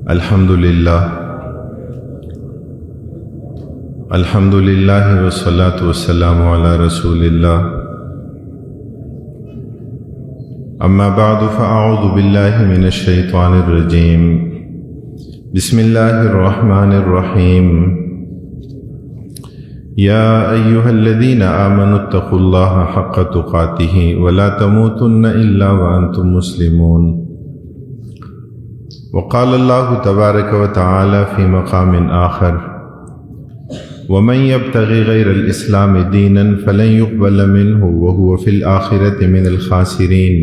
الحمدللہ والصلاة والسلام علی رسول اللہ اما بعد فاعوذ باللہ من الشیطان الرجیم بسم اللہ الرحمن الرحیم یا ایہا الذین آمنوا اتقوا اللہ حق تقاتہ ولا تموتن الا وانتم مسلمون وقال اللہ تبارک وتعالی فی مقام آخر ومن يبتغي غير الإسلام دينا فلن يقبل منه وهو في الآخرة من الخاسرين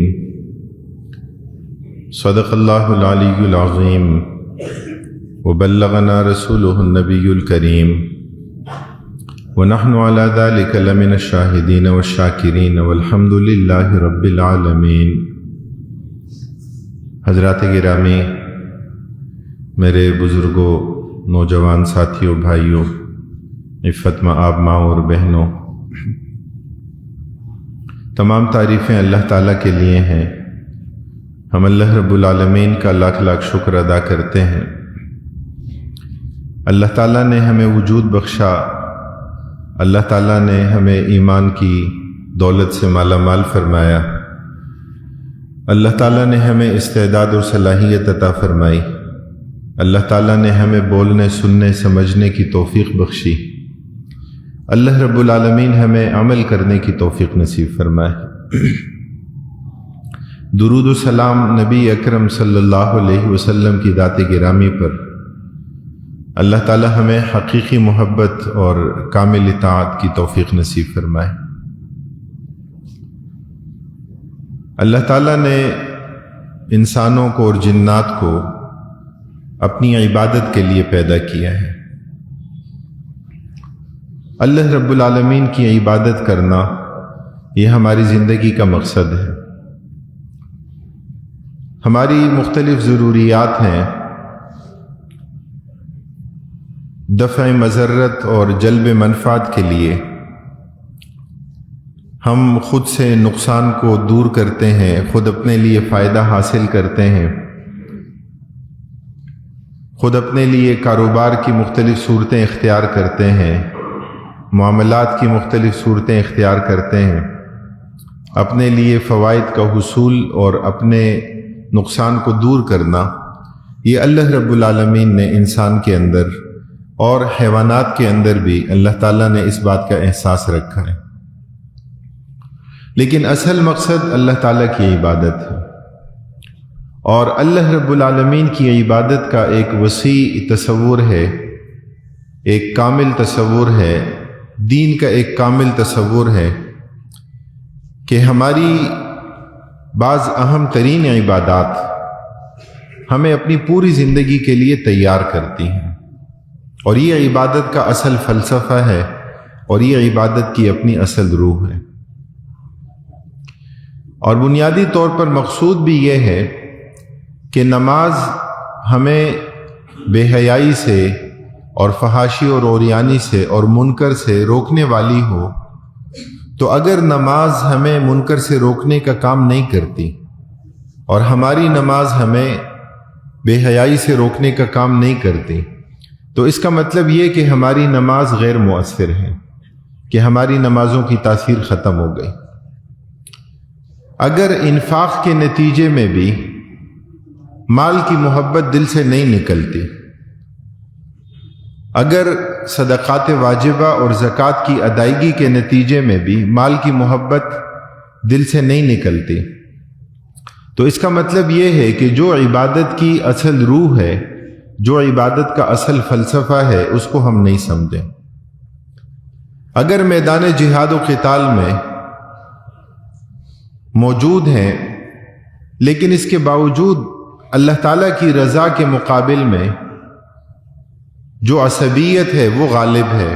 صدق الله العلي العظيم وبلغنا رسوله النبي الكريم ونحن على ذلك لمن الشاهدين والشاكرين والحمد لله رب العالمين۔ حضرات گرامی، میرے بزرگوں، نوجوان ساتھیوں، بھائیوں، عفت مآب ماں اور بہنوں، تمام تعریفیں اللہ تعالیٰ کے لیے ہیں۔ ہم اللہ رب العالمین کا لاکھ لاکھ شکر ادا کرتے ہیں۔ اللہ تعالیٰ نے ہمیں وجود بخشا، اللہ تعالیٰ نے ہمیں ایمان کی دولت سے مالا مال فرمایا، اللہ تعالیٰ نے ہمیں استعداد اور صلاحیت عطا فرمائی، اللہ تعالیٰ نے ہمیں بولنے، سننے، سمجھنے کی توفیق بخشی، اللہ رب العالمین ہمیں عمل کرنے کی توفیق نصیب فرمائے۔ درود و سلام نبی اکرم صلی اللہ علیہ وسلم کی ذات گرامی پر۔ اللہ تعالی ہمیں حقیقی محبت اور کامل اطاعت کی توفیق نصیب فرمائے۔ اللہ تعالی نے انسانوں کو اور جنات کو اپنی عبادت کے لیے پیدا کیا ہے۔ اللہ رب العالمین کی عبادت کرنا یہ ہماری زندگی کا مقصد ہے۔ ہماری مختلف ضروریات ہیں، دفع مضرت اور جلب منفعت کے لیے ہم خود سے نقصان کو دور کرتے ہیں، خود اپنے لیے فائدہ حاصل کرتے ہیں، خود اپنے لیے کاروبار کی مختلف صورتیں اختیار کرتے ہیں، معاملات کی مختلف صورتیں اختیار کرتے ہیں، اپنے لیے فوائد کا حصول اور اپنے نقصان کو دور کرنا، یہ اللہ رب العالمین نے انسان کے اندر اور حیوانات کے اندر بھی اللہ تعالیٰ نے اس بات کا احساس رکھا ہے۔ لیکن اصل مقصد اللہ تعالیٰ کی عبادت ہے، اور اللہ رب العالمین کی عبادت کا ایک وسیع تصور ہے، ایک کامل تصور ہے، دین کا ایک کامل تصور ہے کہ ہماری بعض اہم ترین عبادات ہمیں اپنی پوری زندگی کے لیے تیار کرتی ہیں، اور یہ عبادت کا اصل فلسفہ ہے، اور یہ عبادت کی اپنی اصل روح ہے۔ اور بنیادی طور پر مقصود بھی یہ ہے کہ نماز ہمیں بے حیائی سے اور فحاشی اور عریانی سے اور منکر سے روکنے والی ہو، تو اگر نماز ہمیں منکر سے روکنے کا کام نہیں کرتی، اور ہماری نماز ہمیں بے حیائی سے روکنے کا کام نہیں کرتی، تو اس کا مطلب یہ کہ ہماری نماز غیر مؤثر ہے، کہ ہماری نمازوں کی تاثیر ختم ہو گئی۔ اگر انفاق کے نتیجے میں بھی مال کی محبت دل سے نہیں نکلتی، اگر صدقات واجبہ اور زکوٰۃ کی ادائیگی کے نتیجے میں بھی مال کی محبت دل سے نہیں نکلتی، تو اس کا مطلب یہ ہے کہ جو عبادت کی اصل روح ہے، جو عبادت کا اصل فلسفہ ہے، اس کو ہم نہیں سمجھیں۔ اگر میدان جہاد و قتال میں موجود ہیں، لیکن اس کے باوجود اللہ تعالیٰ کی رضا کے مقابل میں جو عصبیت ہے وہ غالب ہے،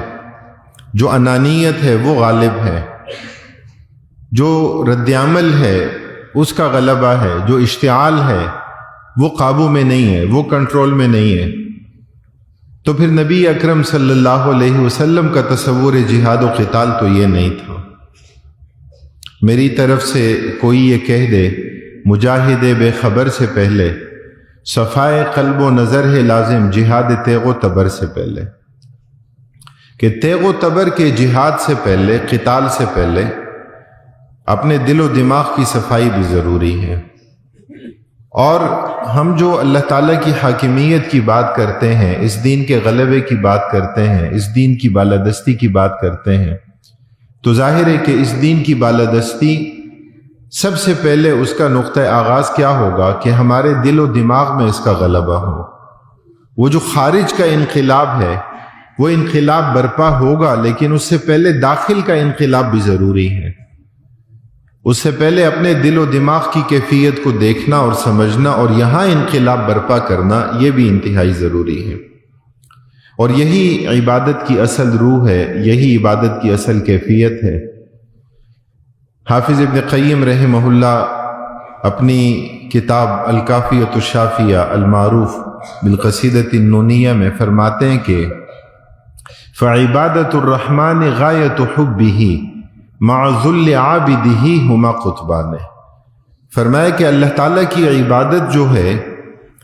جو انانیت ہے وہ غالب ہے، جو رد عمل ہے اس کا غلبہ ہے، جو اشتعال ہے وہ قابو میں نہیں ہے، وہ کنٹرول میں نہیں ہے، تو پھر نبی اکرم صلی اللہ علیہ وسلم کا تصور جہاد و قتال تو یہ نہیں تھا۔ میری طرف سے کوئی یہ کہہ دے مجاہد بے خبر سے پہلے، صفائے قلب و نظر ہے لازم جہاد تیغ و تبر سے پہلے، کہ تیغ و تبر کے جہاد سے پہلے، قتال سے پہلے اپنے دل و دماغ کی صفائی بھی ضروری ہے۔ اور ہم جو اللہ تعالیٰ کی حاکمیت کی بات کرتے ہیں، اس دین کے غلبے کی بات کرتے ہیں، اس دین کی بالادستی کی بات کرتے ہیں، تو ظاہر ہے کہ اس دین کی بالادستی سب سے پہلے اس کا نقطہ آغاز کیا ہوگا کہ ہمارے دل و دماغ میں اس کا غلبہ ہو۔ وہ جو خارج کا انقلاب ہے وہ انقلاب برپا ہوگا، لیکن اس سے پہلے داخل کا انقلاب بھی ضروری ہے۔ اس سے پہلے اپنے دل و دماغ کی کیفیت کو دیکھنا اور سمجھنا اور یہاں انقلاب برپا کرنا، یہ بھی انتہائی ضروری ہے۔ اور یہی عبادت کی اصل روح ہے، یہی عبادت کی اصل کیفیت ہے۔ حافظ ابن قیم رحمہ اللہ اپنی کتاب الکافیۃ الشافیہ المعروف بالقصیدۃ النونیہ میں فرماتے ہیں کہ فعبادۃ الرحمن غایۃ حبہ مع ذل عابدہ ہما قطبان۔ فرمایا کہ اللہ تعالیٰ کی عبادت جو ہے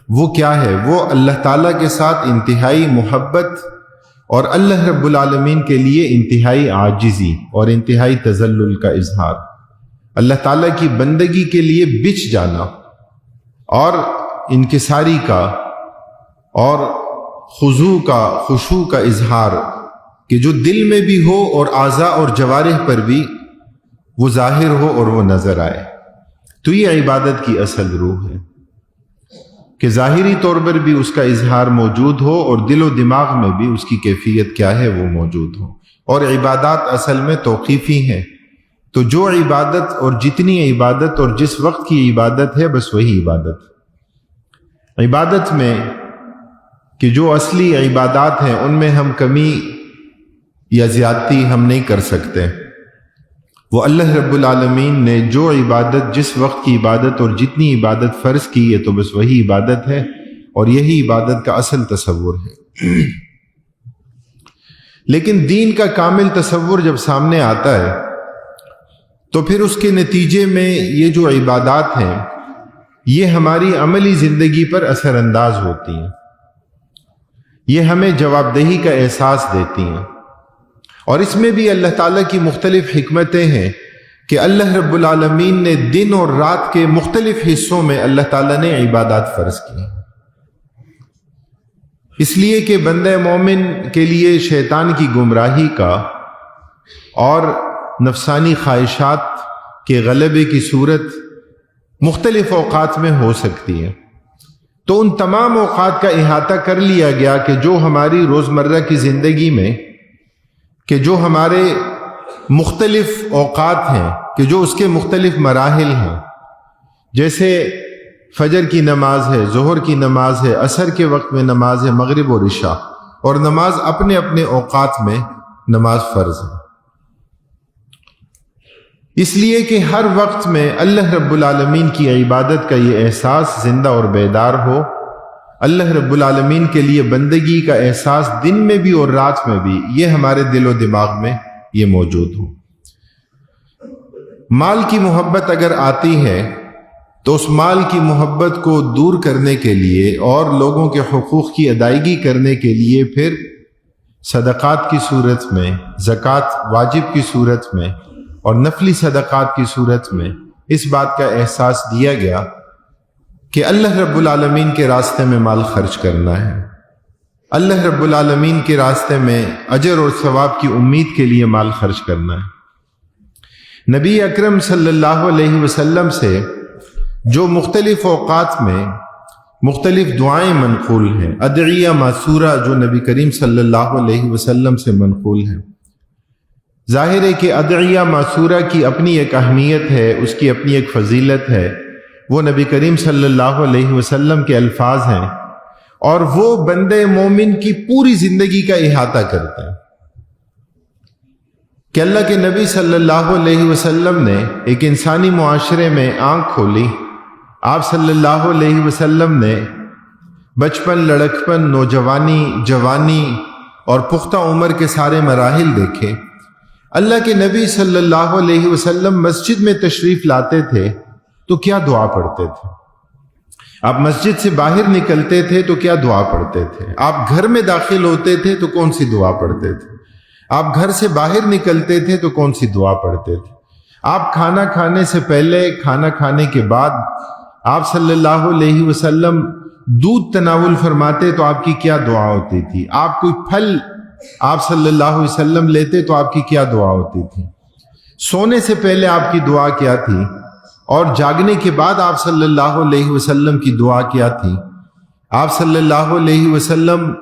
وہ کیا ہے؟ وہ اللہ تعالیٰ کے ساتھ انتہائی محبت اور اللہ رب العالمین کے لیے انتہائی عاجزی اور انتہائی تذلل کا اظہار، اللہ تعالیٰ کی بندگی کے لیے بچھ جانا اور انکساری کا اور خضوع کا، خشوع کا اظہار، کہ جو دل میں بھی ہو اور اعضاء اور جوارح پر بھی وہ ظاہر ہو اور وہ نظر آئے۔ تو یہ عبادت کی اصل روح ہے کہ ظاہری طور پر بھی اس کا اظہار موجود ہو اور دل و دماغ میں بھی اس کی کیفیت کیا ہے وہ موجود ہو۔ اور عبادات اصل میں توقیفی ہیں، تو جو عبادت اور جتنی عبادت اور جس وقت کی عبادت ہے بس وہی عبادت۔ عبادت میں کہ جو اصلی عبادات ہیں ان میں ہم کمی یا زیادتی ہم نہیں کر سکتے۔ وہ اللہ رب العالمین نے جو عبادت، جس وقت کی عبادت اور جتنی عبادت فرض کی ہے تو بس وہی عبادت ہے، اور یہی عبادت کا اصل تصور ہے۔ لیکن دین کا کامل تصور جب سامنے آتا ہے تو پھر اس کے نتیجے میں یہ جو عبادات ہیں یہ ہماری عملی زندگی پر اثر انداز ہوتی ہیں، یہ ہمیں جواب دہی کا احساس دیتی ہیں۔ اور اس میں بھی اللہ تعالیٰ کی مختلف حکمتیں ہیں کہ اللہ رب العالمین نے دن اور رات کے مختلف حصوں میں اللہ تعالیٰ نے عبادات فرض کی، اس لیے کہ بندہ مومن کے لیے شیطان کی گمراہی کا اور نفسانی خواہشات کے غلبے کی صورت مختلف اوقات میں ہو سکتی ہے۔ تو ان تمام اوقات کا احاطہ کر لیا گیا کہ جو ہماری روزمرہ کی زندگی میں، کہ جو ہمارے مختلف اوقات ہیں، کہ جو اس کے مختلف مراحل ہیں، جیسے فجر کی نماز ہے، ظہر کی نماز ہے، عصر کے وقت میں نماز ہے، مغرب اور عشاء، اور نماز اپنے اپنے اوقات میں نماز فرض ہے، اس لیے کہ ہر وقت میں اللہ رب العالمین کی عبادت کا یہ احساس زندہ اور بیدار ہو، اللہ رب العالمین کے لیے بندگی کا احساس دن میں بھی اور رات میں بھی یہ ہمارے دل و دماغ میں یہ موجود ہو۔ مال کی محبت اگر آتی ہے تو اس مال کی محبت کو دور کرنے کے لیے اور لوگوں کے حقوق کی ادائیگی کرنے کے لیے پھر صدقات کی صورت میں، زکوٰۃ واجب کی صورت میں اور نفلی صدقات کی صورت میں اس بات کا احساس دیا گیا کہ اللہ رب العالمین کے راستے میں مال خرچ کرنا ہے، اللہ رب العالمین کے راستے میں اجر اور ثواب کی امید کے لیے مال خرچ کرنا ہے۔ نبی اکرم صلی اللہ علیہ وسلم سے جو مختلف اوقات میں مختلف دعائیں منقول ہیں، ادعیہ معصورہ جو نبی کریم صلی اللہ علیہ وسلم سے منقول ہیں، ظاہر ہے کہ ادعیہ معصورہ کی اپنی ایک اہمیت ہے، اس کی اپنی ایک فضیلت ہے، وہ نبی کریم صلی اللہ علیہ وسلم کے الفاظ ہیں اور وہ بندے مومن کی پوری زندگی کا احاطہ کرتے ہیں کہ اللہ کے نبی صلی اللہ علیہ وسلم نے ایک انسانی معاشرے میں آنکھ کھولی۔ آپ صلی اللہ علیہ وسلم نے بچپن، لڑکپن، نوجوانی، جوانی اور پختہ عمر کے سارے مراحل دیکھے۔ اللہ کے نبی صلی اللہ علیہ وسلم مسجد میں تشریف لاتے تھے تو کیا دعا پڑھتے تھے؟ آپ مسجد سے باہر نکلتے تھے تو کیا دعا پڑھتے تھے؟ آپ گھر میں داخل ہوتے تھے تو کون سی دعا پڑھتے تھے؟ آپ گھر سے باہر نکلتے تھے تو کون سی دعا پڑھتے تھے؟ آپ کھانا کھانے سے پہلے، کھانا کھانے کے بعد آپ صلی اللہ علیہ وسلم دودھ تناول فرماتے تو آپ کی کیا دعا ہوتی تھی؟ آپ کوئی پھل آپ صلی اللہ علیہ وسلم لیتے تو آپ کی کیا دعا ہوتی تھی؟ سونے سے پہلے آپ کی دعا کیا تھی؟ اور جاگنے کے بعد آپ صلی اللہ علیہ وسلم کی دعا کیا تھی؟ آپ صلی اللہ علیہ وسلم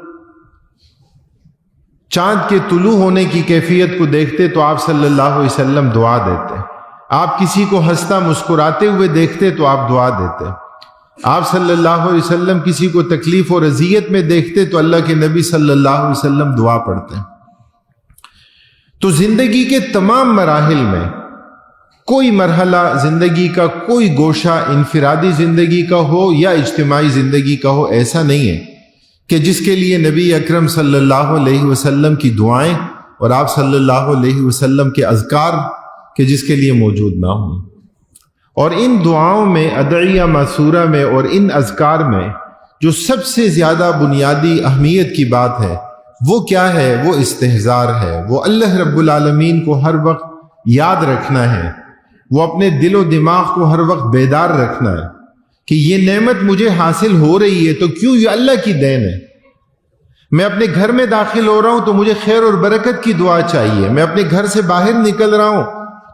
چاند کے طلوع ہونے کی کیفیت کو دیکھتے تو آپ صلی اللہ علیہ وسلم دعا دیتے. آپ کسی کو ہنستا مسکراتے ہوئے دیکھتے تو آپ دعا دیتے. آپ صلی اللہ علیہ وسلم کسی کو تکلیف اور اذیت میں دیکھتے تو اللہ کے نبی صلی اللہ علیہ وسلم دعا پڑھتے. تو زندگی کے تمام مراحل میں کوئی مرحلہ زندگی کا، کوئی گوشہ انفرادی زندگی کا ہو یا اجتماعی زندگی کا ہو، ایسا نہیں ہے کہ جس کے لیے نبی اکرم صلی اللہ علیہ وسلم کی دعائیں اور آپ صلی اللہ علیہ وسلم کے اذکار کہ جس کے لیے موجود نہ ہوں. اور ان دعاؤں میں، ادعیہ ماسورہ میں اور ان اذکار میں جو سب سے زیادہ بنیادی اہمیت کی بات ہے وہ کیا ہے؟ وہ استحضار ہے. وہ اللہ رب العالمین کو ہر وقت یاد رکھنا ہے. وہ اپنے دل و دماغ کو ہر وقت بیدار رکھنا ہے کہ یہ نعمت مجھے حاصل ہو رہی ہے تو کیوں؟ یہ اللہ کی دین ہے. میں اپنے گھر میں داخل ہو رہا ہوں تو مجھے خیر اور برکت کی دعا چاہیے. میں اپنے گھر سے باہر نکل رہا ہوں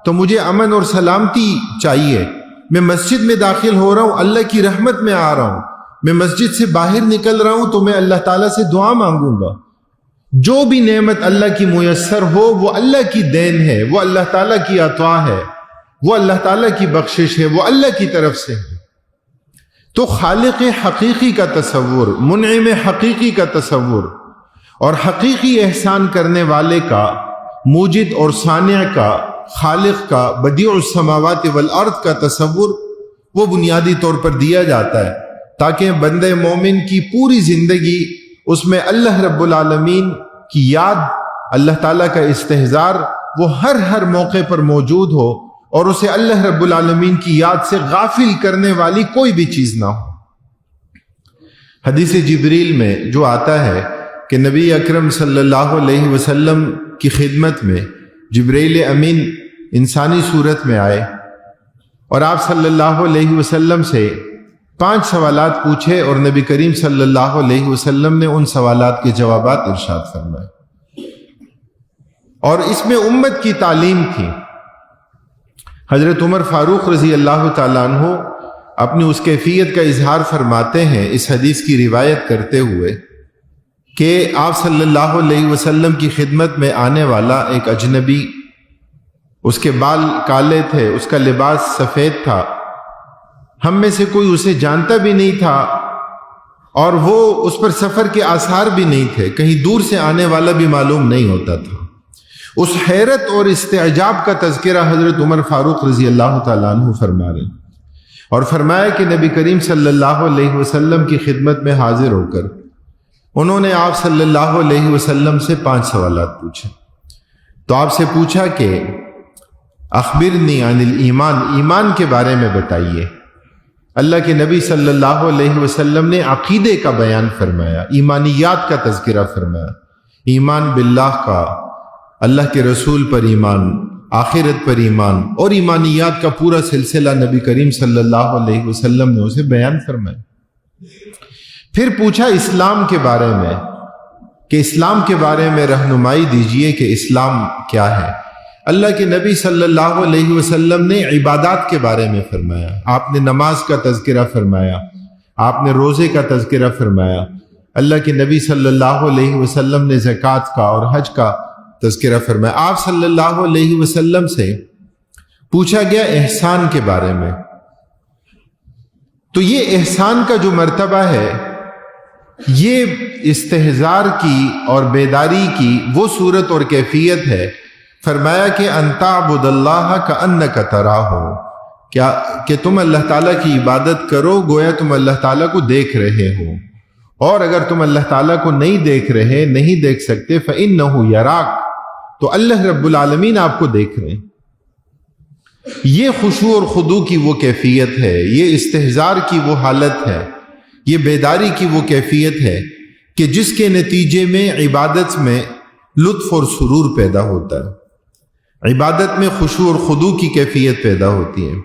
تو مجھے امن اور سلامتی چاہیے. میں مسجد میں داخل ہو رہا ہوں، اللہ کی رحمت میں آ رہا ہوں. میں مسجد سے باہر نکل رہا ہوں تو میں اللہ تعالیٰ سے دعا مانگوں گا. جو بھی نعمت اللہ کی میسر ہو وہ اللہ کی دین ہے، وہ اللہ تعالیٰ کی عطا ہے، وہ اللہ تعالیٰ کی بخشش ہے، وہ اللہ کی طرف سے ہے. تو خالق حقیقی کا تصور، منعم حقیقی کا تصور اور حقیقی احسان کرنے والے کا، موجد اور صانع کا، خالق کا، بدیع السماوات والارض کا تصور وہ بنیادی طور پر دیا جاتا ہے تاکہ بندے مومن کی پوری زندگی اس میں اللہ رب العالمین کی یاد، اللہ تعالیٰ کا استحضار وہ ہر موقع پر موجود ہو اور اسے اللہ رب العالمین کی یاد سے غافل کرنے والی کوئی بھی چیز نہ ہو. حدیث جبریل میں جو آتا ہے کہ نبی اکرم صلی اللہ علیہ وسلم کی خدمت میں جبریل امین انسانی صورت میں آئے اور آپ صلی اللہ علیہ وسلم سے 5 سوالات پوچھے اور نبی کریم صلی اللہ علیہ وسلم نے ان سوالات کے جوابات ارشاد فرمائے. اور اس میں امت کی تعلیم تھی. حضرت عمر فاروق رضی اللہ تعالیٰ عنہ اپنی اس کیفیت کا اظہار فرماتے ہیں اس حدیث کی روایت کرتے ہوئے کہ آپ صلی اللہ علیہ وسلم کی خدمت میں آنے والا ایک اجنبی، اس کے بال کالے تھے، اس کا لباس سفید تھا، ہم میں سے کوئی اسے جانتا بھی نہیں تھا اور وہ اس پر سفر کے آثار بھی نہیں تھے، کہیں دور سے آنے والا بھی معلوم نہیں ہوتا تھا. اس حیرت اور استعجاب کا تذکرہ حضرت عمر فاروق رضی اللہ تعالیٰ عنہ فرما رہے اور فرمایا کہ نبی کریم صلی اللہ علیہ وسلم کی خدمت میں حاضر ہو کر انہوں نے آپ صلی اللہ علیہ وسلم سے 5 سوالات پوچھے. تو آپ سے پوچھا کہ اخبرنی عن الایمان، ایمان کے بارے میں بتائیے. اللہ کے نبی صلی اللہ علیہ وسلم نے عقیدے کا بیان فرمایا، ایمانیات کا تذکرہ فرمایا، ایمان باللہ کا، اللہ کے رسول پر ایمان، آخرت پر ایمان اور ایمانیات کا پورا سلسلہ نبی کریم صلی اللہ علیہ وسلم نے اسے بیان فرمایا. پھر پوچھا اسلام کے بارے میں کہ اسلام کے بارے میں رہنمائی دیجئے کہ اسلام کیا ہے. اللہ کے نبی صلی اللہ علیہ وسلم نے عبادات کے بارے میں فرمایا. آپ نے نماز کا تذکرہ فرمایا، آپ نے روزے کا تذکرہ فرمایا. اللہ کے نبی صلی اللہ علیہ وسلم نے زکوٰۃ کا اور حج کا تذکرہ فرمایا. آپ صلی اللہ علیہ وسلم سے پوچھا گیا احسان کے بارے میں. تو یہ احسان کا جو مرتبہ ہے یہ استحضار کی اور بیداری کی وہ صورت اور کیفیت ہے. فرمایا کہ ان تعبد اللہ کأنک تراہ، کیا کہ تم اللہ تعالیٰ کی عبادت کرو گویا تم اللہ تعالیٰ کو دیکھ رہے ہو، اور اگر تم اللہ تعالیٰ کو نہیں دیکھ رہے، نہیں دیکھ سکتے، فإنہ یراک، تو اللہ رب العالمین آپ کو دیکھ رہے ہیں. یہ خشوع اور خضوع کی وہ کیفیت ہے، یہ استحضار کی وہ حالت ہے، یہ بیداری کی وہ کیفیت ہے کہ جس کے نتیجے میں عبادت میں لطف اور سرور پیدا ہوتا ہے، عبادت میں خشوع اور خضوع کی کیفیت پیدا ہوتی ہے،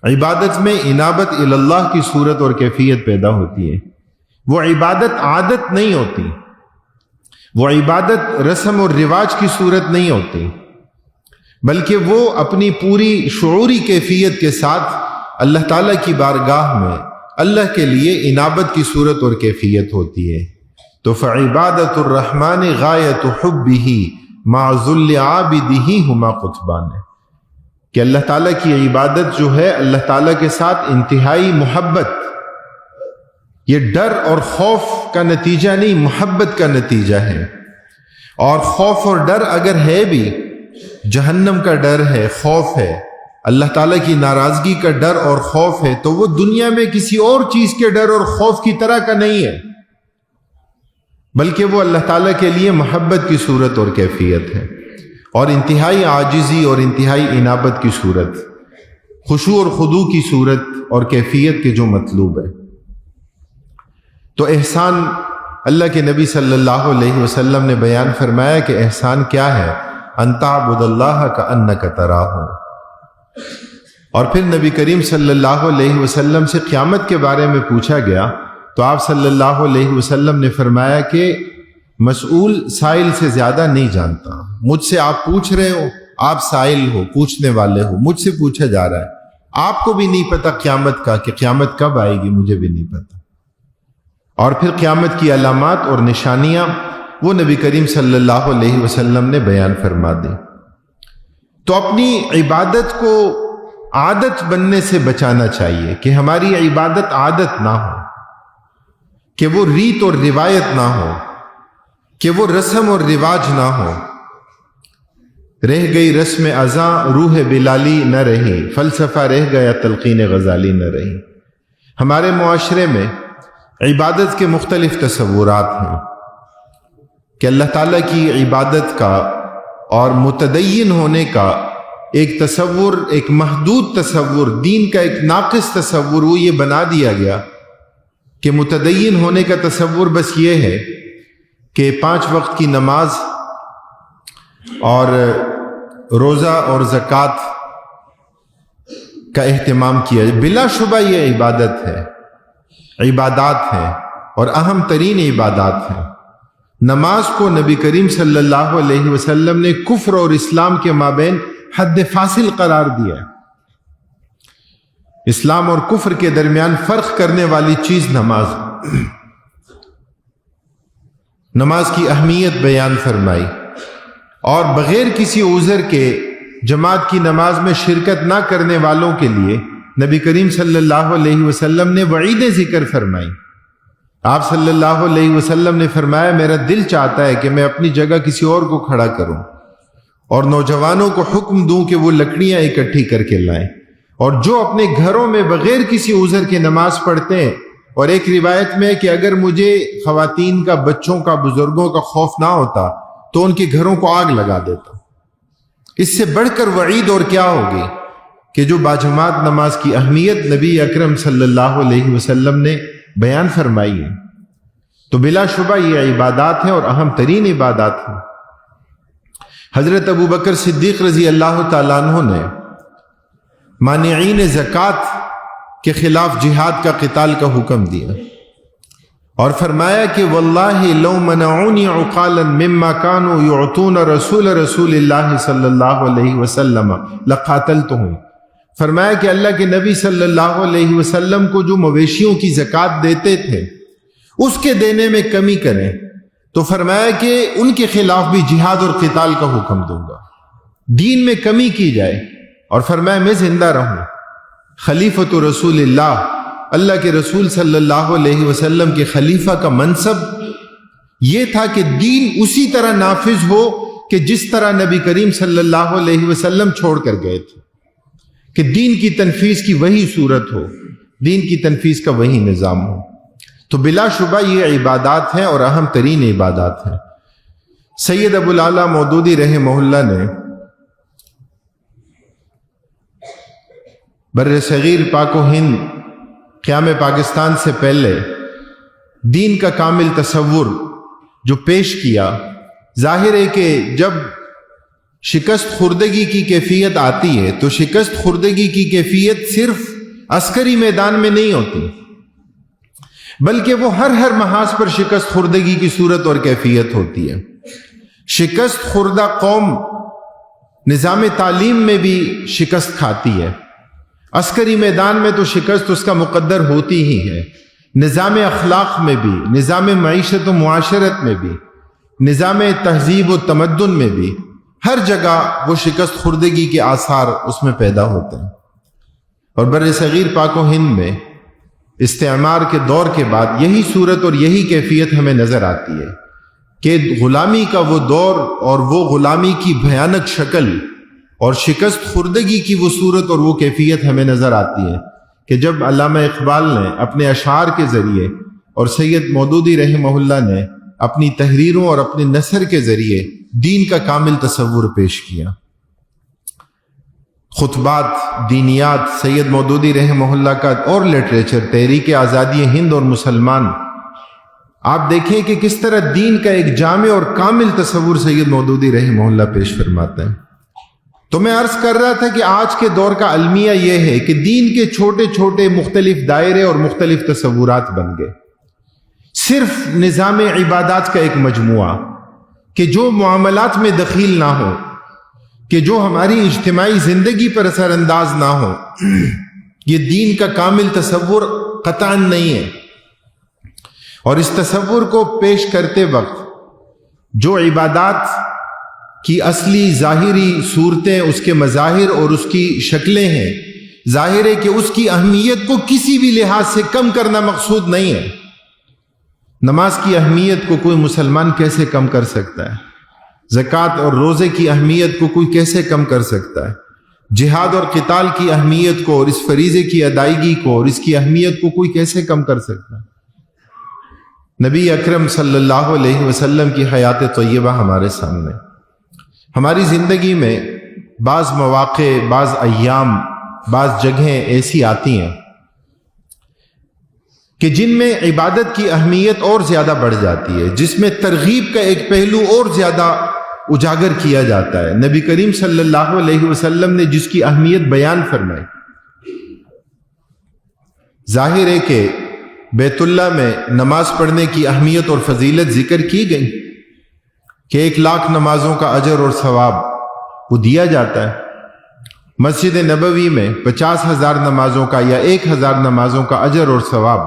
عبادت میں انابت اللہ کی صورت اور کیفیت پیدا ہوتی ہے۔ وہ عبادت عادت نہیں ہوتی، وہ عبادت رسم اور رواج کی صورت نہیں ہوتی، بلکہ وہ اپنی پوری شعوری کیفیت کے ساتھ اللہ تعالیٰ کی بارگاہ میں اللہ کے لیے انابت کی صورت اور کیفیت ہوتی ہے۔ تو فعبادت الرحمن غایت حبہ مع ذل عابدہ ہما قطبان ہے کہ اللہ تعالیٰ کی عبادت جو ہے اللہ تعالیٰ کے ساتھ انتہائی محبت، یہ ڈر اور خوف کا نتیجہ نہیں، محبت کا نتیجہ ہے۔ اور خوف اور ڈر اگر ہے بھی، جہنم کا ڈر ہے، خوف ہے، اللہ تعالیٰ کی ناراضگی کا ڈر اور خوف ہے، تو وہ دنیا میں کسی اور چیز کے ڈر اور خوف کی طرح کا نہیں ہے، بلکہ وہ اللہ تعالیٰ کے لیے محبت کی صورت اور کیفیت ہے، اور انتہائی عاجزی اور انتہائی انابت کی صورت، خشوع اور خضوع کی صورت اور کیفیت کے جو مطلوب ہے۔ تو احسان، اللہ کے نبی صلی اللہ علیہ وسلم نے بیان فرمایا کہ احسان کیا ہے؟ ان تعبد اللہ کأنک تراہ۔ اور پھر نبی کریم صلی اللہ علیہ وسلم سے قیامت کے بارے میں پوچھا گیا تو آپ صلی اللہ علیہ وسلم نے فرمایا کہ مسئول سائل سے زیادہ نہیں جانتا، مجھ سے آپ پوچھ رہے ہو، آپ سائل ہو، پوچھنے والے ہو، مجھ سے پوچھا جا رہا ہے، آپ کو بھی نہیں پتا قیامت کا کہ قیامت کب آئے گی، مجھے بھی نہیں پتا۔ اور پھر قیامت کی علامات اور نشانیاں وہ نبی کریم صلی اللہ علیہ وسلم نے بیان فرما دی۔ تو اپنی عبادت کو عادت بننے سے بچانا چاہیے کہ ہماری عبادت عادت نہ ہو، کہ وہ ریت اور روایت نہ ہو، کہ وہ رسم اور رواج نہ ہو۔ رہ گئی رسم ازاں روح بلالی نہ رہی، فلسفہ رہ گیا تلقین غزالی نہ رہی۔ ہمارے معاشرے میں عبادت کے مختلف تصورات ہیں کہ اللہ تعالیٰ کی عبادت کا اور متدین ہونے کا ایک تصور، ایک محدود تصور، دین کا ایک ناقص تصور وہ یہ بنا دیا گیا کہ متدین ہونے کا تصور بس یہ ہے کہ 5 وقت کی نماز اور روزہ اور زکوٰۃ کا اہتمام کیا جائے۔ بلا شبہ یہ عبادت ہے، عبادات ہیں اور اہم ترین عبادات ہیں۔ نماز کو نبی کریم صلی اللہ علیہ وسلم نے کفر اور اسلام کے مابین حد فاصل قرار دیا ہے۔ اسلام اور کفر کے درمیان فرق کرنے والی چیز نماز، نماز کی اہمیت بیان فرمائی، اور بغیر کسی عذر کے جماعت کی نماز میں شرکت نہ کرنے والوں کے لیے نبی کریم صلی اللہ علیہ وسلم نے وعیدیں ذکر فرمائی۔ آپ صلی اللہ علیہ وسلم نے فرمایا میرا دل چاہتا ہے کہ میں اپنی جگہ کسی اور کو کھڑا کروں اور نوجوانوں کو حکم دوں کہ وہ لکڑیاں اکٹھی کر کے لائیں، اور جو اپنے گھروں میں بغیر کسی عذر کے نماز پڑھتے ہیں، اور ایک روایت میں کہ اگر مجھے خواتین کا، بچوں کا، بزرگوں کا خوف نہ ہوتا تو ان کے گھروں کو آگ لگا دیتا۔ اس سے بڑھ کر وعید اور کیا ہوگی کہ جو باجماعت نماز کی اہمیت نبی اکرم صلی اللہ علیہ وسلم نے بیان فرمائی ہے۔ تو بلا شبہ یہ عبادات ہیں اور اہم ترین عبادات ہیں۔ حضرت ابو بکر صدیق رضی اللہ تعالیٰ عنہ نے مانعین زکوٰۃ کے خلاف جہاد کا قتال کا حکم دیا اور فرمایا کہ واللہ لو منعونی عقالا مما كانوا يعطون رسول اللہ صلی اللہ علیہ وسلم لقاتلتهم۔ فرمایا کہ اللہ کے نبی صلی اللہ علیہ وسلم کو جو مویشیوں کی زکوٰۃ دیتے تھے اس کے دینے میں کمی کریں تو فرمایا کہ ان کے خلاف بھی جہاد اور قتال کا حکم دوں گا، دین میں کمی کی جائے۔ اور فرمایا میں زندہ رہوں خلیفۃ رسول اللہ کے رسول صلی اللہ علیہ وسلم کے خلیفہ کا منصب یہ تھا کہ دین اسی طرح نافذ ہو کہ جس طرح نبی کریم صلی اللہ علیہ وسلم چھوڑ کر گئے تھے، کہ دین کی تنفیذ کی وہی صورت ہو، دین کی تنفیذ کا وہی نظام ہو۔ تو بلا شبہ یہ عبادات ہیں اور اہم ترین عبادات ہیں۔ سید ابو العلا مودودی رحمہ اللہ نے بر صغیر پاک و ہند قیام پاکستان سے پہلے دین کا کامل تصور جو پیش کیا، ظاہر ہے کہ جب شکست خوردگی کی کیفیت آتی ہے تو شکست خوردگی کی کیفیت صرف عسکری میدان میں نہیں ہوتی، بلکہ وہ ہر محاذ پر شکست خوردگی کی صورت اور کیفیت ہوتی ہے۔ شکست خوردہ قوم نظام تعلیم میں بھی شکست کھاتی ہے، عسکری میدان میں تو شکست اس کا مقدر ہوتی ہی ہے، نظام اخلاق میں بھی، نظام معیشت و معاشرت میں بھی، نظام تہذیب و تمدن میں بھی، ہر جگہ وہ شکست خوردگی کے آثار اس میں پیدا ہوتے ہیں۔ اور بر صغیر پاک و ہند میں استعمار کے دور کے بعد یہی صورت اور یہی کیفیت ہمیں نظر آتی ہے کہ غلامی کا وہ دور اور وہ غلامی کی بھیانک شکل اور شکست خوردگی کی وہ صورت اور وہ کیفیت ہمیں نظر آتی ہے کہ جب علامہ اقبال نے اپنے اشعار کے ذریعے اور سید مودودی رحمہ اللہ نے اپنی تحریروں اور اپنے نثر کے ذریعے دین کا کامل تصور پیش کیا۔ خطبات، دینیات، سید مودودی رحمہ اللہ کا اور لٹریچر، تحریک آزادی ہند اور مسلمان، آپ دیکھیں کہ کس طرح دین کا ایک جامع اور کامل تصور سید مودودی رحمہ اللہ پیش فرماتے ہیں۔ تو میں عرض کر رہا تھا کہ آج کے دور کا المیہ یہ ہے کہ دین کے چھوٹے چھوٹے مختلف دائرے اور مختلف تصورات بن گئے، صرف نظام عبادات کا ایک مجموعہ کہ جو معاملات میں دخیل نہ ہو، کہ جو ہماری اجتماعی زندگی پر اثر انداز نہ ہو، یہ دین کا کامل تصور قطعاً نہیں ہے۔ اور اس تصور کو پیش کرتے وقت جو عبادات کی اصلی ظاہری صورتیں، اس کے مظاہر اور اس کی شکلیں ہیں، ظاہر ہے کہ اس کی اہمیت کو کسی بھی لحاظ سے کم کرنا مقصود نہیں ہے۔ نماز کی اہمیت کو کوئی مسلمان کیسے کم کر سکتا ہے؟ زکوٰۃ اور روزے کی اہمیت کو کوئی کیسے کم کر سکتا ہے؟ جہاد اور قتال کی اہمیت کو اور اس فریضے کی ادائیگی کو اور اس کی اہمیت کو کوئی کیسے کم کر سکتا ہے؟ نبی اکرم صلی اللہ علیہ وسلم کی حیات طیبہ ہمارے سامنے، ہماری زندگی میں بعض مواقع، بعض ایام، بعض جگہیں ایسی آتی ہیں کہ جن میں عبادت کی اہمیت اور زیادہ بڑھ جاتی ہے، جس میں ترغیب کا ایک پہلو اور زیادہ اجاگر کیا جاتا ہے۔ نبی کریم صلی اللہ علیہ وسلم نے جس کی اہمیت بیان فرمائی، ظاہر ہے کہ بیت اللہ میں نماز پڑھنے کی اہمیت اور فضیلت ذکر کی گئی کہ 1,00,000 نمازوں کا اجر اور ثواب وہ دیا جاتا ہے۔ مسجد نبوی میں 50,000 نمازوں کا یا 1,000 نمازوں کا اجر اور ثواب،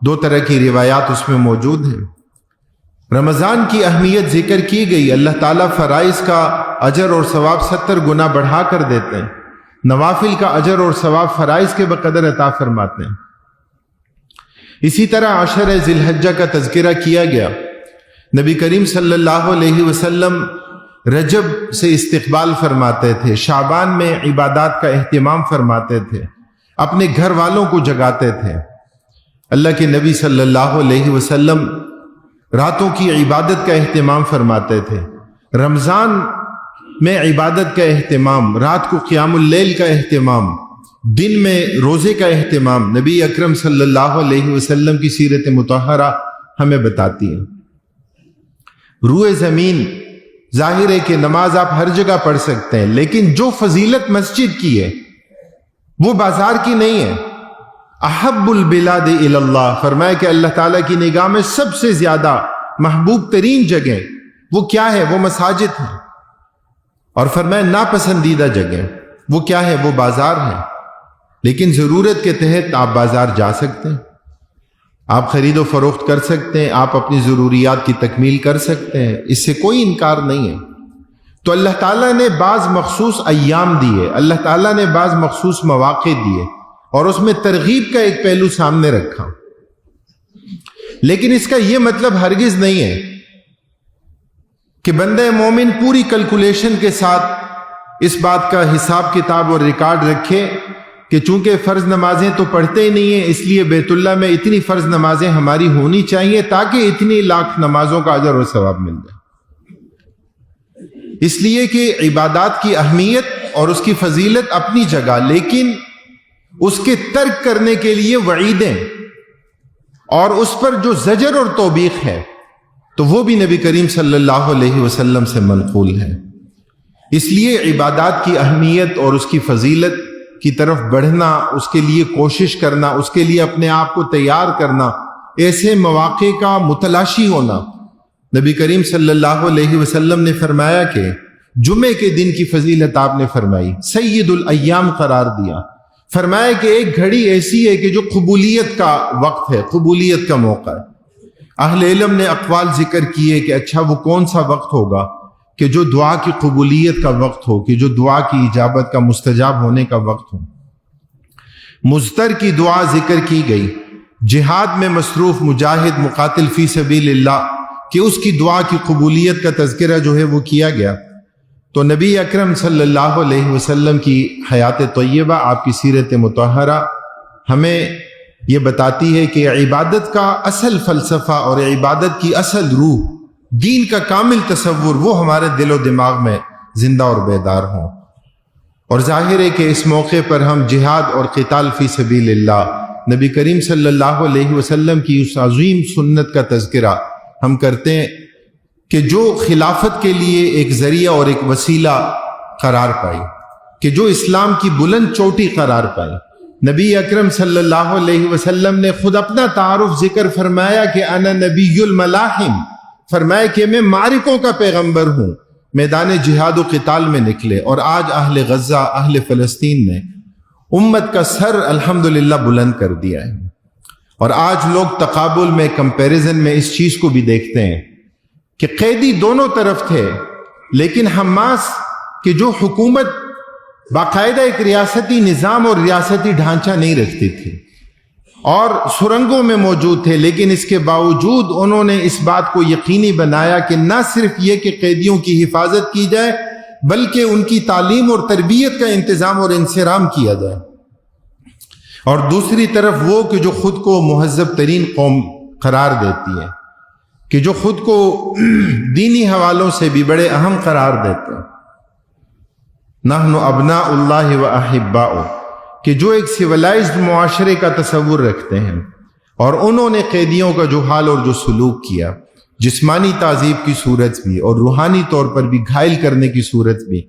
2 طرح کی روایات اس میں موجود ہیں۔ رمضان کی اہمیت ذکر کی گئی، اللہ تعالیٰ فرائض کا اجر اور ثواب 70 گنا بڑھا کر دیتے ہیں، نوافل کا اجر اور ثواب فرائض کے بقدر عطا فرماتے ہیں۔ اسی طرح عشر ذی الحجہ کا تذکرہ کیا گیا، نبی کریم صلی اللہ علیہ وسلم رجب سے استقبال فرماتے تھے، شعبان میں عبادات کا اہتمام فرماتے تھے، اپنے گھر والوں کو جگاتے تھے۔ اللہ کے نبی صلی اللہ علیہ وسلم راتوں کی عبادت کا اہتمام فرماتے تھے، رمضان میں عبادت کا اہتمام، رات کو قیام اللیل کا اہتمام، دن میں روزے کا اہتمام نبی اکرم صلی اللہ علیہ وسلم کی سیرت مطہرہ ہمیں بتاتی ہے۔ روئے زمین ظاہر ہے کہ نماز آپ ہر جگہ پڑھ سکتے ہیں، لیکن جو فضیلت مسجد کی ہے وہ بازار کی نہیں ہے۔ احب البلاد الی اللہ، فرمایا کہ اللہ تعالیٰ کی نگاہ میں سب سے زیادہ محبوب ترین جگہ وہ کیا ہے؟ وہ مساجد ہیں۔ اور فرمایا ناپسندیدہ جگہ وہ کیا ہے؟ وہ بازار ہے۔ لیکن ضرورت کے تحت آپ بازار جا سکتے ہیں، آپ خرید و فروخت کر سکتے ہیں، آپ اپنی ضروریات کی تکمیل کر سکتے ہیں، اس سے کوئی انکار نہیں ہے۔ تو اللہ تعالیٰ نے بعض مخصوص ایام دیے، اللہ تعالیٰ نے بعض مخصوص مواقع دیے اور اس میں ترغیب کا ایک پہلو سامنے رکھا، لیکن اس کا یہ مطلب ہرگز نہیں ہے کہ بندہ مومن پوری کیلکولیشن کے ساتھ اس بات کا حساب کتاب اور ریکارڈ رکھے کہ چونکہ فرض نمازیں تو پڑھتے ہی نہیں ہیں، اس لیے بیت اللہ میں اتنی فرض نمازیں ہماری ہونی چاہیے تاکہ اتنی لاکھ نمازوں کا اجر و ثواب مل جائے۔ اس لیے کہ عبادات کی اہمیت اور اس کی فضیلت اپنی جگہ، لیکن اس کے ترک کرنے کے لیے وعیدیں اور اس پر جو زجر اور توبیخ ہے تو وہ بھی نبی کریم صلی اللہ علیہ وسلم سے منقول ہے۔ اس لیے عبادات کی اہمیت اور اس کی فضیلت کی طرف بڑھنا، اس کے لیے کوشش کرنا، اس کے لیے اپنے آپ کو تیار کرنا، ایسے مواقع کا متلاشی ہونا۔ نبی کریم صلی اللہ علیہ وسلم نے فرمایا کہ جمعے کے دن کی فضیلت آپ نے فرمائی، سید الایام قرار دیا، فرمایا کہ ایک گھڑی ایسی ہے کہ جو قبولیت کا وقت ہے، قبولیت کا موقع ہے۔ اہل علم نے اقوال ذکر کیے کہ اچھا وہ کون سا وقت ہوگا کہ جو دعا کی قبولیت کا وقت ہو، کہ جو دعا کی اجابت کا مستجاب ہونے کا وقت ہو۔ مضطر کی دعا ذکر کی گئی، جہاد میں مصروف مجاہد مقاتل فی سبیل اللہ کہ اس کی دعا کی قبولیت کا تذکرہ جو ہے وہ کیا گیا۔ تو نبی اکرم صلی اللہ علیہ وسلم کی حیات طیبہ، آپ کی سیرت مطہرہ ہمیں یہ بتاتی ہے کہ عبادت کا اصل فلسفہ اور عبادت کی اصل روح، دین کا کامل تصور، وہ ہمارے دل و دماغ میں زندہ اور بیدار ہوں۔ اور ظاہر ہے کہ اس موقع پر ہم جہاد اور قتال فی سبیل اللہ، نبی کریم صلی اللہ علیہ وسلم کی اس عظیم سنت کا تذکرہ ہم کرتے ہیں کہ جو خلافت کے لیے ایک ذریعہ اور ایک وسیلہ قرار پائی، کہ جو اسلام کی بلند چوٹی قرار پائی۔ نبی اکرم صلی اللہ علیہ وسلم نے خود اپنا تعارف ذکر فرمایا کہ انا نبی الملاحم، فرمایا کہ میں معرکوں کا پیغمبر ہوں، میدان جہاد و قتال میں نکلے۔ اور آج اہل غزہ، اہل فلسطین نے امت کا سر الحمدللہ بلند کر دیا ہے۔ اور آج لوگ تقابل میں، کمپیریزن میں اس چیز کو بھی دیکھتے ہیں کہ قیدی دونوں طرف تھے، لیکن حماس کی جو حکومت باقاعدہ ایک ریاستی نظام اور ریاستی ڈھانچہ نہیں رکھتی تھی اور سرنگوں میں موجود تھے، لیکن اس کے باوجود انہوں نے اس بات کو یقینی بنایا کہ نہ صرف یہ کہ قیدیوں کی حفاظت کی جائے بلکہ ان کی تعلیم اور تربیت کا انتظام اور انصرام کیا جائے۔ اور دوسری طرف وہ کہ جو خود کو مہذب ترین قوم قرار دیتی ہے، کہ جو خود کو دینی حوالوں سے بھی بڑے اہم قرار دیتے ہیں، نحن ابناء اللہ و احباؤ، کہ جو ایک سیولائزڈ معاشرے کا تصور رکھتے ہیں۔ اور انہوں نے قیدیوں کا جو حال اور جو سلوک کیا، جسمانی تعذیب کی صورت بھی اور روحانی طور پر بھی گھائل کرنے کی صورت بھی،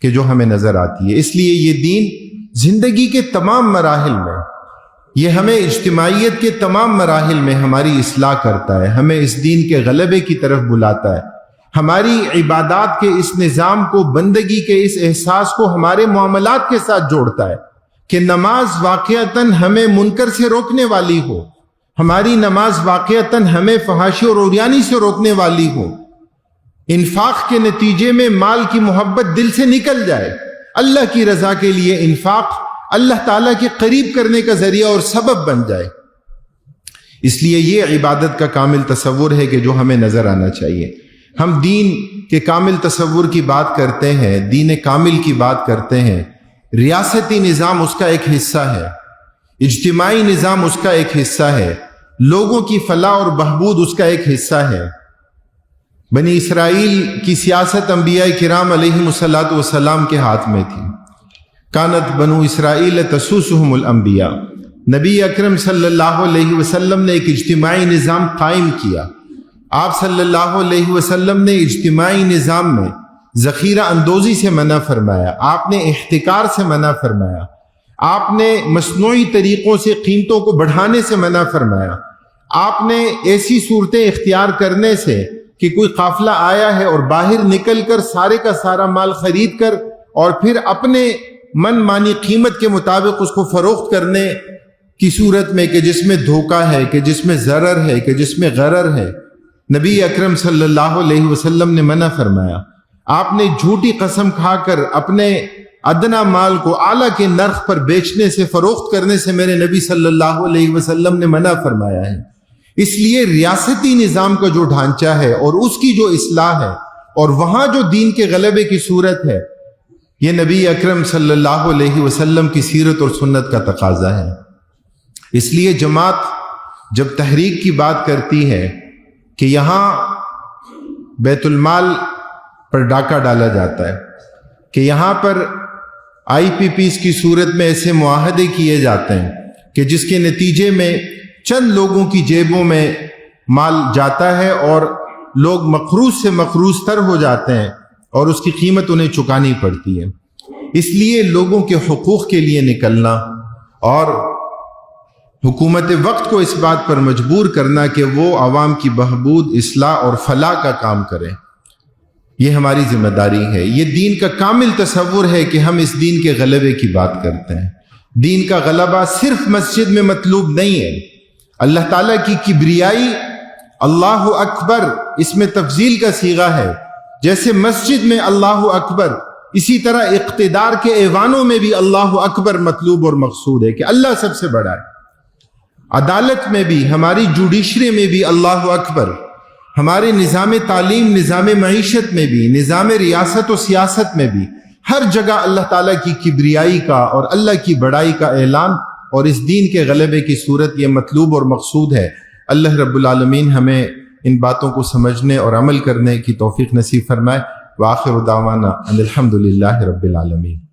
کہ جو ہمیں نظر آتی ہے۔ اس لیے یہ دین زندگی کے تمام مراحل میں، یہ ہمیں اجتماعیت کے تمام مراحل میں ہماری اصلاح کرتا ہے، ہمیں اس دین کے غلبے کی طرف بلاتا ہے، ہماری عبادات کے اس نظام کو، بندگی کے اس احساس کو ہمارے معاملات کے ساتھ جوڑتا ہے کہ نماز واقعتاً ہمیں منکر سے روکنے والی ہو، ہماری نماز واقعتاً ہمیں فحاشی اور عریانی سے روکنے والی ہو، انفاق کے نتیجے میں مال کی محبت دل سے نکل جائے، اللہ کی رضا کے لیے انفاق اللہ تعالیٰ کے قریب کرنے کا ذریعہ اور سبب بن جائے۔ اس لیے یہ عبادت کا کامل تصور ہے کہ جو ہمیں نظر آنا چاہیے۔ ہم دین کے کامل تصور کی بات کرتے ہیں، دین کامل کی بات کرتے ہیں، ریاستی نظام اس کا ایک حصہ ہے، اجتماعی نظام اس کا ایک حصہ ہے، لوگوں کی فلاح اور بہبود اس کا ایک حصہ ہے۔ بنی اسرائیل کی سیاست انبیاء کرام علیہم الصلوۃ والسلام کے ہاتھ میں تھی۔ کانت بنو اسرائیل تسوسہم الانبیاء، نبی اکرم صلی اللہ علیہ وسلم نے ایک اجتماعی نظام قائم کیا۔ آپ صلی اللہ علیہ وسلم نے اجتماعی نظام میں ذخیرہ اندوزی سے منع فرمایا، آپ نے احتکار سے منع فرمایا، آپ نے مصنوعی طریقوں سے قیمتوں کو بڑھانے سے منع فرمایا، آپ نے ایسی صورتیں اختیار کرنے سے کہ کوئی قافلہ آیا ہے اور باہر نکل کر سارے کا سارا مال خرید کر اور پھر اپنے من مانی قیمت کے مطابق اس کو فروخت کرنے کی صورت میں، کہ جس میں دھوکہ ہے، کہ جس میں ضرر ہے، کہ جس میں غرر ہے، نبی اکرم صلی اللہ علیہ وسلم نے منع فرمایا۔ آپ نے جھوٹی قسم کھا کر اپنے ادنا مال کو اعلیٰ کے نرخ پر بیچنے سے، فروخت کرنے سے میرے نبی صلی اللہ علیہ وسلم نے منع فرمایا ہے۔ اس لیے ریاستی نظام کا جو ڈھانچہ ہے اور اس کی جو اصلاح ہے اور وہاں جو دین کے غلبے کی صورت ہے، یہ نبی اکرم صلی اللہ علیہ وسلم کی سیرت اور سنت کا تقاضا ہے۔ اس لیے جماعت جب تحریک کی بات کرتی ہے کہ یہاں بیت المال پر ڈاکہ ڈالا جاتا ہے، کہ یہاں پر IPPs کی صورت میں ایسے معاہدے کیے جاتے ہیں کہ جس کے نتیجے میں چند لوگوں کی جیبوں میں مال جاتا ہے اور لوگ مقروض سے مقروض تر ہو جاتے ہیں اور اس کی قیمت انہیں چکانی پڑتی ہے۔ اس لیے لوگوں کے حقوق کے لیے نکلنا اور حکومت وقت کو اس بات پر مجبور کرنا کہ وہ عوام کی بہبود، اصلاح اور فلاح کا کام کریں، یہ ہماری ذمہ داری ہے۔ یہ دین کا کامل تصور ہے کہ ہم اس دین کے غلبے کی بات کرتے ہیں۔ دین کا غلبہ صرف مسجد میں مطلوب نہیں ہے۔ اللہ تعالیٰ کی کبریائی، اللہ اکبر، اس میں تفضیل کا صیغہ ہے۔ جیسے مسجد میں اللہ اکبر، اسی طرح اقتدار کے ایوانوں میں بھی اللہ اکبر مطلوب اور مقصود ہے کہ اللہ سب سے بڑا ہے۔ عدالت میں بھی، ہماری جوڈیشری میں بھی اللہ اکبر، ہمارے نظام تعلیم، نظام معیشت میں بھی، نظام ریاست و سیاست میں بھی، ہر جگہ اللہ تعالیٰ کی کبریائی کا اور اللہ کی بڑائی کا اعلان اور اس دین کے غلبے کی صورت یہ مطلوب اور مقصود ہے۔ اللہ رب العالمین ہمیں ان باتوں کو سمجھنے اور عمل کرنے کی توفیق نصیب فرمائے۔ وآخر دعوانا ان الحمد للہ رب العالمین۔